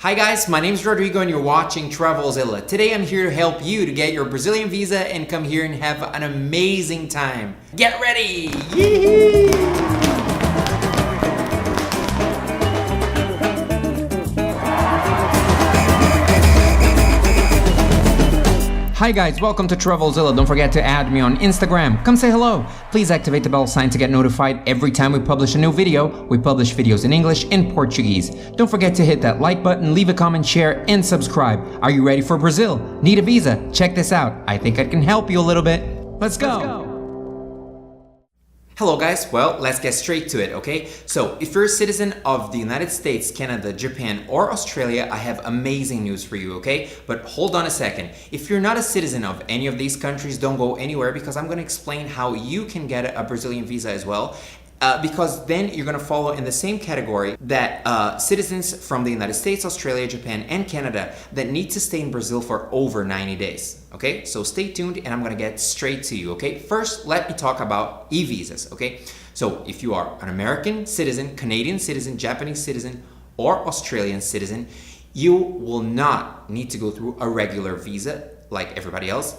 Hi guys, my name is Rodrigo and you're watching TRAVELZILLA. Today I'm here to help you to get your Brazilian visa and come here and have an amazing time. Get ready! Yee-hee! Hi guys, welcome to TRAVELZILLA. Don't forget to add me on Instagram. Come say hello. Please activate the bell sign to get notified every time we publish a new video. We publish videos in English and Portuguese. Don't forget to hit that like button, leave a comment, share, and subscribe. Are you ready for Brazil? Need a visa? Check this out. I think I can help you a little bit. Let's go. Hello guys, well, let's get straight to it, okay? So, if you're a citizen of the United States, Canada, Japan, or Australia, I have amazing news for you, okay? But hold on a second. If you're not a citizen of any of these countries, don't go anywhere because I'm gonna explain how you can get a Brazilian visa as well. Because then you're gonna follow in the same category that citizens from the United States, Australia, Japan, and Canada that need to stay in Brazil for over 90 days, okay? So stay tuned and I'm gonna get straight to you, okay? First, let me talk about e-visas, okay? So if you are an American citizen, Canadian citizen, Japanese citizen, or Australian citizen, you will not need to go through a regular visa like everybody else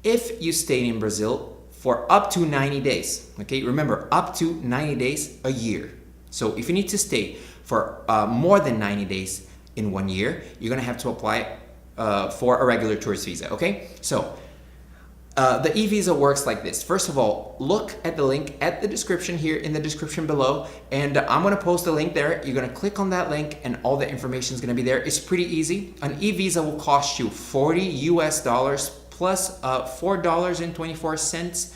if you stayed in Brazil for up to 90 days, okay? Remember, up to 90 days a year. So if you need to stay for more than 90 days in 1 year, you're gonna have to apply for a regular tourist visa, okay? So the e-visa works like this. First of all, look at the link at the description here in the description below, and I'm gonna post a link there. You're gonna click on that link and all the information is gonna be there. It's pretty easy. An e-visa will cost you $40 US plus $4.24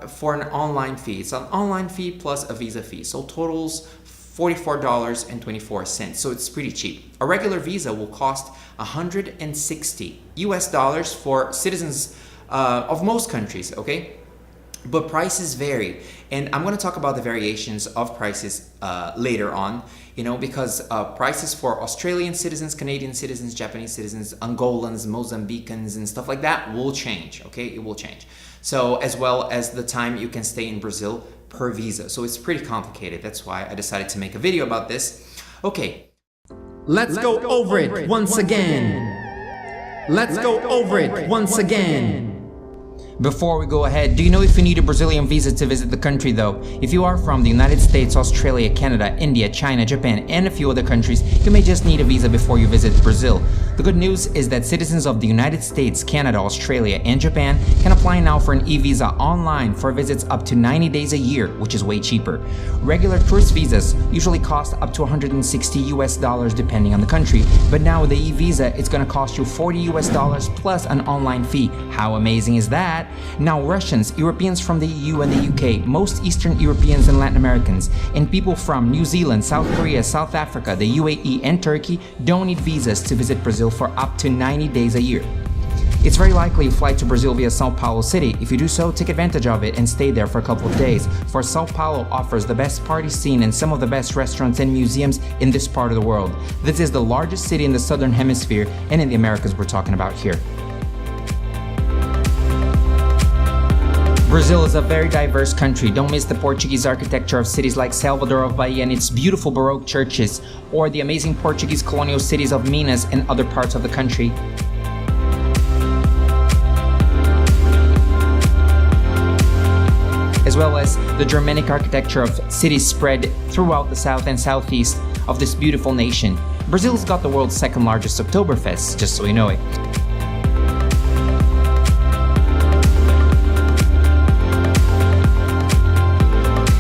for an online fee. It's an online fee plus a visa fee. So totals $44.24. So it's pretty cheap. A regular visa will cost $160 US for citizens of most countries, okay? But prices vary, and I'm going to talk about the variations of prices later on, you know, because prices for Australian citizens, Canadian citizens, Japanese citizens, Angolans, Mozambicans, and stuff like that will change, okay? It will change. So as well as the time you can stay in Brazil per visa. So it's pretty complicated. That's why I decided to make a video about this. Okay. Let's go over it once again. Let's go over it once again. Before we go ahead, do you know if you need a Brazilian visa to visit the country though? If you are from the United States, Australia, Canada, India, China, Japan, and a few other countries, you may just need a visa before you visit Brazil. The good news is that citizens of the United States, Canada, Australia, and Japan can apply now for an e-visa online for visits up to 90 days a year, which is way cheaper. Regular tourist visas usually cost up to $160 US depending on the country, but now with the e-visa, it's gonna cost you $40 US plus an online fee. How amazing is that? Now Russians, Europeans from the EU and the UK, most Eastern Europeans and Latin Americans, and people from New Zealand, South Korea, South Africa, the UAE, and Turkey don't need visas to visit Brazil for up to 90 days a year. It's very likely you fly to Brazil via São Paulo city. If you do so, take advantage of it and stay there for a couple of days, for São Paulo offers the best party scene and some of the best restaurants and museums in this part of the world. This is the largest city in the Southern Hemisphere and in the Americas we're talking about here. Brazil is a very diverse country. Don't miss the Portuguese architecture of cities like Salvador of Bahia and its beautiful Baroque churches, or the amazing Portuguese colonial cities of Minas and other parts of the country. As well as the Germanic architecture of cities spread throughout the south and southeast of this beautiful nation. Brazil's got the world's second largest Oktoberfest, just so you know it.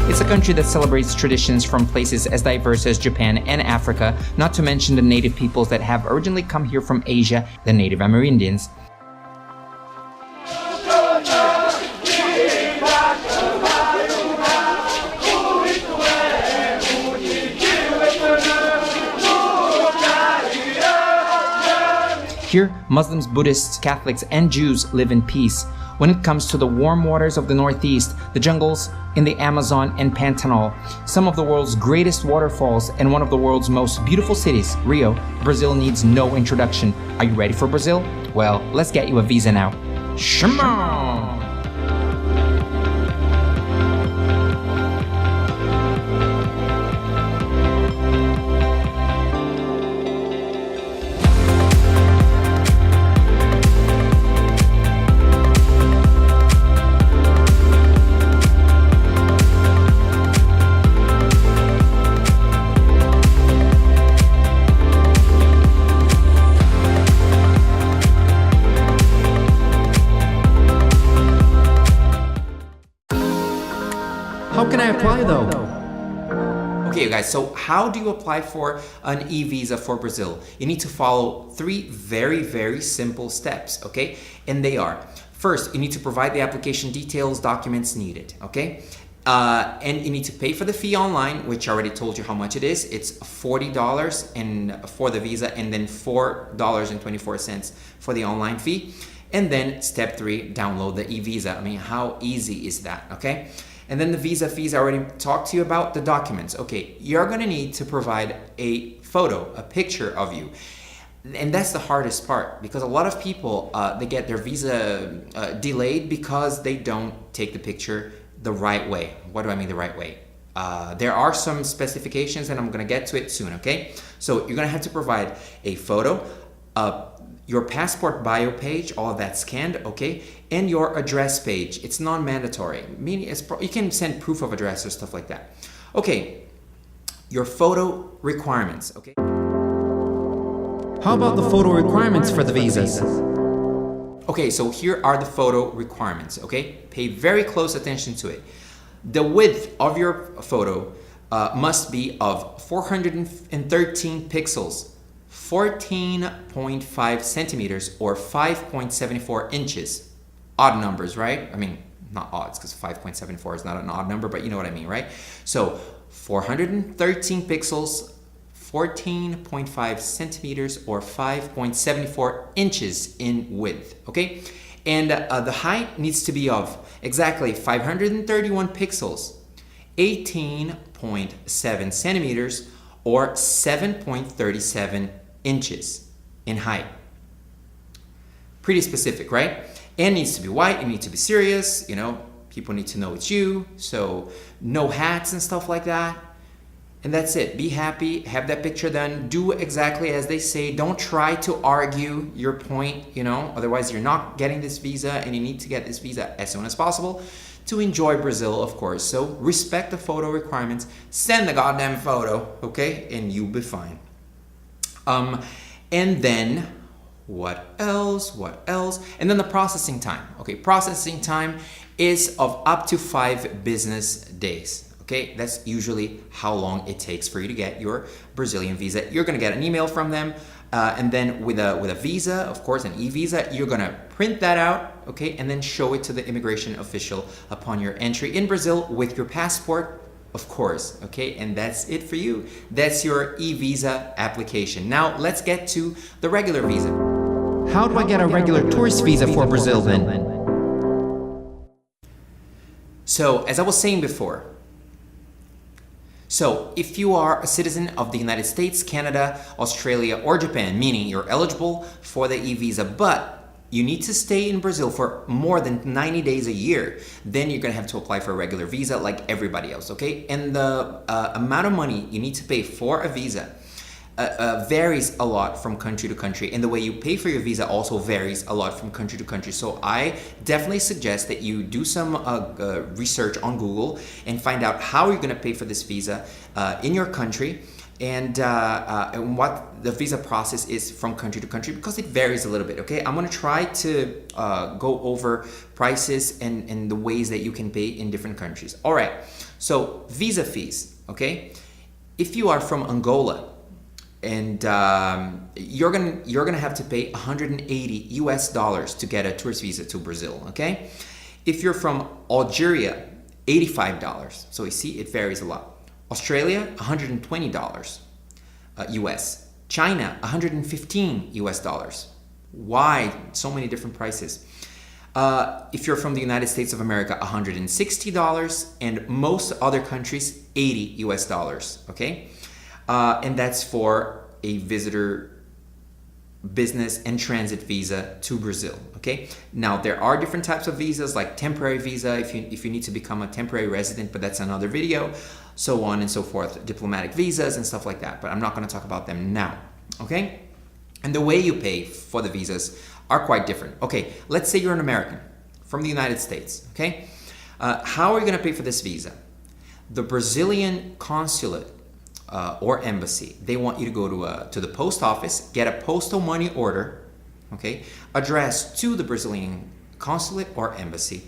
It's a country that celebrates traditions from places as diverse as Japan and Africa, not to mention the native peoples that have originally come here from Asia, the native Amerindians. Here, Muslims, Buddhists, Catholics, and Jews live in peace. When it comes to the warm waters of the Northeast, the jungles in the Amazon and Pantanal, some of the world's greatest waterfalls, and one of the world's most beautiful cities, Rio, Brazil needs no introduction. Are you ready for Brazil? Well, let's get you a visa now. Shimon! apply though? Okay, you guys, so how do you apply for an e-visa for Brazil? You need to follow 3 very, very simple steps, okay? And they are, first, you need to provide the application details, documents needed, okay? And you need to pay for the fee online, which I already told you how much it is. It's $40 for the visa, and then $4.24 for the online fee. And then step 3, download the e-visa. I mean, how easy is that, okay? And then the visa fees I already talked to you about. The documents, okay? You're gonna need to provide a photo, a picture of you. And that's the hardest part, because a lot of people, they get their visa delayed because they don't take the picture the right way. What do I mean the right way? There are some specifications, and I'm gonna get to it soon, okay? So you're gonna have to provide a photo, your passport bio page, all of that scanned, okay? And your address page. It's non-mandatory, meaning you can send proof of address or stuff like that. Okay, your photo requirements, okay? How about the photo requirements for the visas? Okay, so here are the photo requirements, okay? Pay very close attention to it. The width of your photo must be of 413 pixels, 14.5 centimeters, or 5.74 inches. Odd numbers, right? I mean, not odds, because 5.74 is not an odd number, but you know what I mean, right? So 413 pixels, 14.5 centimeters, or 5.74 inches in width, okay? And the height needs to be of exactly 531 pixels, 18.7 centimeters, or 7.37 inches in height. Pretty specific, right? And it needs to be white, it needs to be serious, you know, people need to know it's you, so no hats and stuff like that. And that's it. Be happy, have that picture done, do exactly as they say. Don't try to argue your point, you know, otherwise you're not getting this visa, and you need to get this visa as soon as possible to enjoy Brazil, of course. So respect the photo requirements, send the goddamn photo, okay, and you'll be fine. And then what else? And then the processing time. Okay, processing time is of up to 5 business days. Okay, that's usually how long it takes for you to get your Brazilian visa. You're gonna get an email from them, and then with a visa, of course, an e-visa, you're gonna print that out, okay, and then show it to the immigration official upon your entry in Brazil with your passport, of course, okay, and that's it for you. That's your e-visa application. Now let's get to the regular visa. How do I get a regular tourist visa for Brazil then? So, as I was saying before, so if you are a citizen of the United States, Canada, Australia, or Japan, meaning you're eligible for the e-visa, but you need to stay in Brazil for more than 90 days a year, then you're gonna have to apply for a regular visa like everybody else, okay? And the amount of money you need to pay for a visa varies a lot from country to country, and the way you pay for your visa also varies a lot from country to country. So I definitely suggest that you do some research on Google and find out how you're going to pay for this visa in your country, and what the visa process is from country to country, because it varies a little bit, okay? I'm going to try to go over prices and the ways that you can pay in different countries. All right, so visa fees, okay? If you are from Angola, and you're gonna have to pay $180 to get a tourist visa to Brazil, okay? If you're from Algeria, $85. So you see, it varies a lot. Australia, $120 US. China, $115 US. Why so many different prices? If you're from the United States of America, $160, and most other countries, $80 US, okay? And that's for a visitor business and transit visa to Brazil, okay? Now, there are different types of visas, like temporary visa if you need to become a temporary resident, but that's another video, so on and so forth, diplomatic visas and stuff like that, but I'm not gonna talk about them now, okay? And the way you pay for the visas are quite different. Okay, let's say you're an American from the United States, okay? How are you gonna pay for this visa? The Brazilian consulate or embassy, they want you to go to the post office, get a postal money order, okay, addressed to the Brazilian consulate or embassy,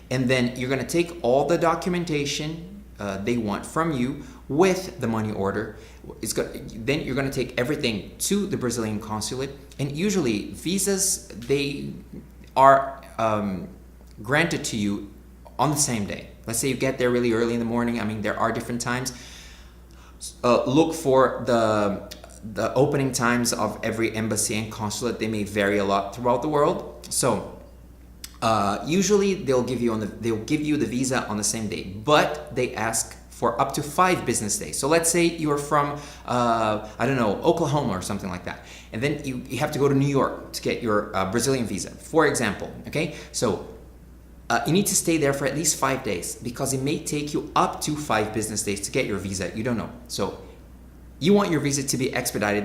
and then you're going to take all the documentation they want from you with the money order. Then you're going to take everything to the Brazilian consulate, and usually visas, they are granted to you on the same day. Let's say you get there really early in the morning. I mean, there are different times. Look for the opening times of every embassy and consulate. They may vary a lot throughout the world. So usually they'll give you the visa on the same day, but they ask for up to 5 business days. So let's say you're from I don't know, Oklahoma or something like that, and then you have to go to New York to get your Brazilian visa, for example. Okay, so you need to stay there for at least 5 days, because it may take you up to 5 business days to get your visa. You don't know. So you want your visa to be expedited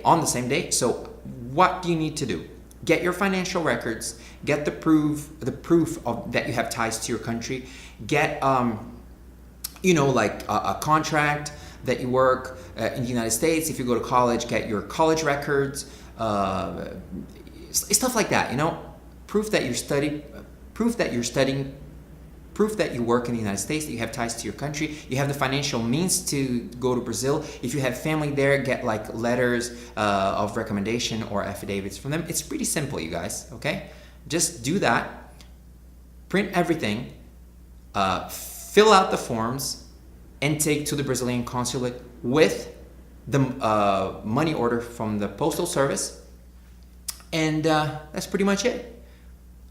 on the same day. So what do you need to do? Get your financial records, get the proof of that you have ties to your country, get like a contract that you work in the United States. If you go to college, get your college records, stuff like that, proof that you're studying, proof that you work in the United States, that you have ties to your country, you have the financial means to go to Brazil. If you have family there, get like letters of recommendation or affidavits from them. It's pretty simple, you guys, okay? Just do that, print everything, fill out the forms, and take to the Brazilian consulate with the money order from the postal service. And that's pretty much it.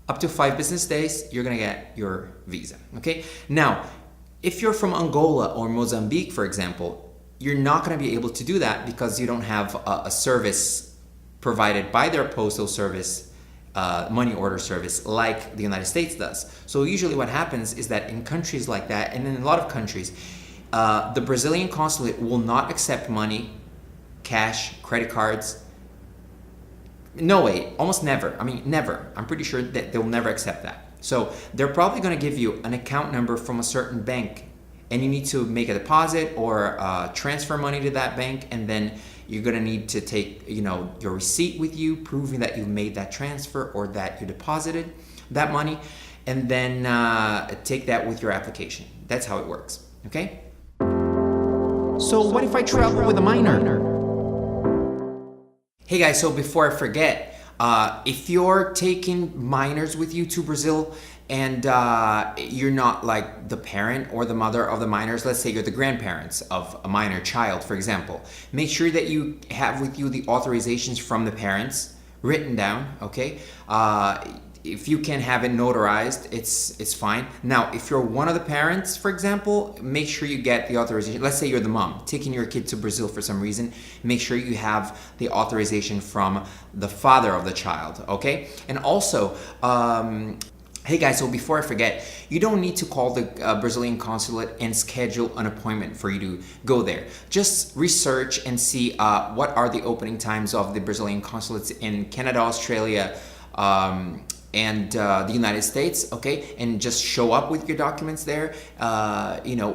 Up to 5 business days, you're gonna get your visa, okay? Now, if you're from Angola or Mozambique, for example, you're not gonna be able to do that because you don't have a service provided by their postal service, money order service, like the United States does. So usually what happens is that in countries like that, and in a lot of countries, the Brazilian consulate will not accept money, cash, credit cards. No way, almost never. I mean, never. I'm pretty sure that they'll never accept that. So they're probably going to give you an account number from a certain bank, and you need to make a deposit or transfer money to that bank, and then you're going to need to take your receipt with you, proving that you made that transfer or that you deposited that money, and then take that with your application. That's how it works, okay? So what if I travel with a minor? Hey guys, so before I forget, if you're taking minors with you to Brazil and you're not like the parent or the mother of the minors, let's say you're the grandparents of a minor child, for example, make sure that you have with you the authorizations from the parents written down, okay? If you can have it notarized, it's fine. Now, if you're one of the parents, for example, make sure you get the authorization. Let's say you're the mom taking your kid to Brazil for some reason. Make sure you have the authorization from the father of the child, okay? And also, hey guys, so before I forget, you don't need to call the Brazilian consulate and schedule an appointment for you to go there. Just research and see what are the opening times of the Brazilian consulates in Canada, Australia, and the United States, okay? And just show up with your documents there,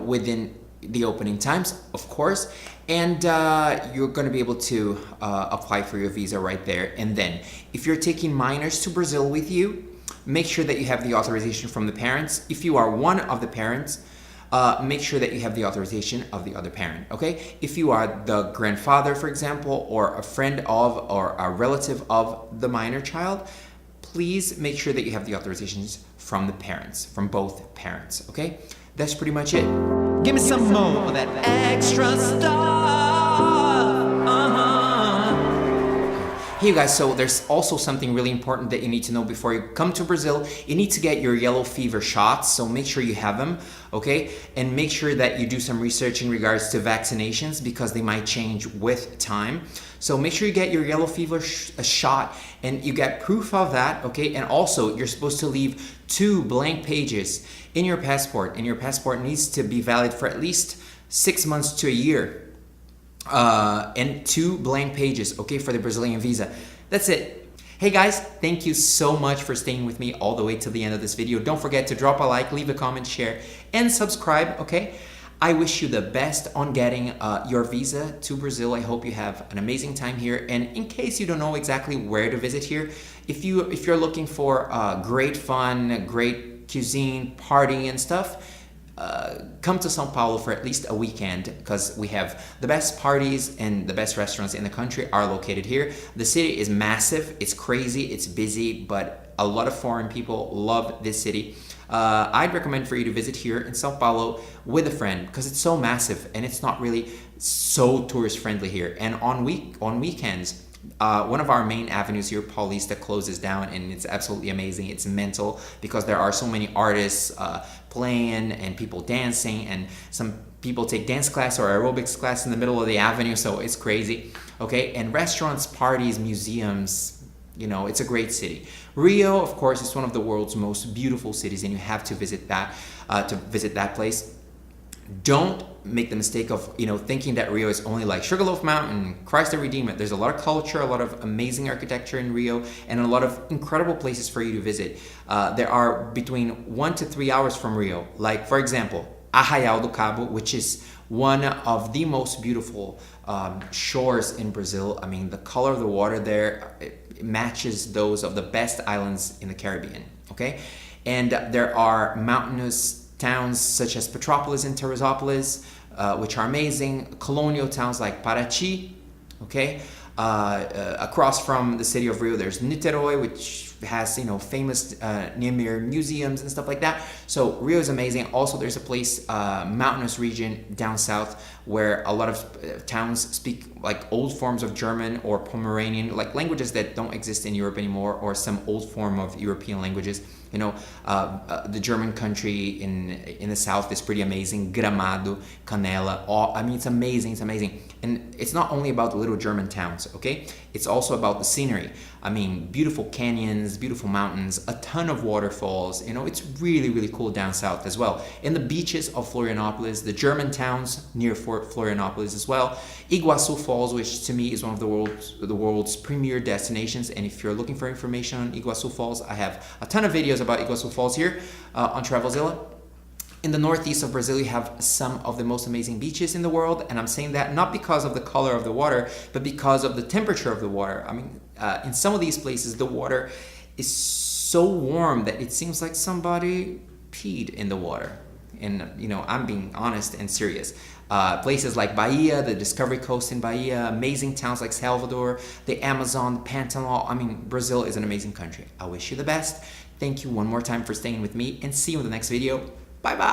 within the opening times, of course. And you're gonna be able to apply for your visa right there. And then, if you're taking minors to Brazil with you, make sure that you have the authorization from the parents. If you are one of the parents, make sure that you have the authorization of the other parent, okay? If you are the grandfather, for example, or a friend of or a relative of the minor child, please make sure that you have the authorizations from the parents, from both parents, okay? That's pretty much it. Give me some more of that extra stuff. Hey you guys, so there's also something really important that you need to know before you come to Brazil. You need to get your yellow fever shots, so make sure you have them, okay? And make sure that you do some research in regards to vaccinations, because they might change with time. So make sure you get your yellow fever shot and you get proof of that, okay? And also, you're supposed to leave 2 blank pages in your passport, and your passport needs to be valid for at least 6 months to a year. And 2 blank pages, okay, for the Brazilian visa. That's it. Hey guys, thank you so much for staying with me all the way to the end of this video. Don't forget to drop a like, leave a comment, share, and subscribe, okay? I wish you the best on getting your visa to Brazil. I hope you have an amazing time here. And in case you don't know exactly where to visit here, if you're looking for great fun, great cuisine, partying and stuff, come to Sao Paulo for at least a weekend, because we have the best parties and the best restaurants in the country are located here. The city is massive, it's crazy, it's busy, but a lot of foreign people love this city. I'd recommend for you to visit here in Sao Paulo with a friend, because it's so massive and it's not really so tourist friendly here. And on weekends, one of our main avenues here, Paulista, closes down, and it's absolutely amazing. It's mental because there are so many artists playing and people dancing, and some people take dance class or aerobics class in the middle of the avenue, so it's crazy. Okay, and restaurants, parties, museums, you know, it's a great city. Rio, of course, is one of the world's most beautiful cities, and you have to visit that place. Don't make the mistake of, you know, thinking that Rio is only like Sugarloaf Mountain, Christ the Redeemer. There's a lot of culture, a lot of amazing architecture in Rio, and a lot of incredible places for you to visit. There are between 1 to 3 hours from Rio. Like, for example, Arraial do Cabo, which is one of the most beautiful shores in Brazil. I mean, the color of the water there, it matches those of the best islands in the Caribbean, okay? And there are mountainous towns such as Petrópolis and Teresópolis, which are amazing. Colonial towns like Paraty, okay? Across from the city of Rio, there's Niterói, which has, you know, famous near museums and stuff like that. So Rio is amazing. Also, there's a place, mountainous region down south, where a lot of towns speak like old forms of German or Pomeranian, like languages that don't exist in Europe anymore, or some old form of European languages. You know, the German country in the south is pretty amazing. Gramado, Canela, I mean, it's amazing, it's amazing. And it's not only about the little German towns, okay? It's also about the scenery. I mean, beautiful canyons, beautiful mountains, a ton of waterfalls. You know, it's really, really cool down south as well. And the beaches of Florianopolis, the German towns near Florianopolis as well. Iguaçu Falls, which to me is one of the world's premier destinations. And if you're looking for information on Iguaçu Falls, I have a ton of videos about Iguaçu Falls here on TRAVELZILLA. In the northeast of Brazil, you have some of the most amazing beaches in the world, and I'm saying that not because of the color of the water, but because of the temperature of the water. I mean, in some of these places, the water is so warm that it seems like somebody peed in the water. And, you know, I'm being honest and serious. Places like Bahia, the Discovery Coast in Bahia, amazing towns like Salvador, the Amazon, the Pantanal. I mean, Brazil is an amazing country. I wish you the best. Thank you one more time for staying with me, and see you in the next video. Bye-bye!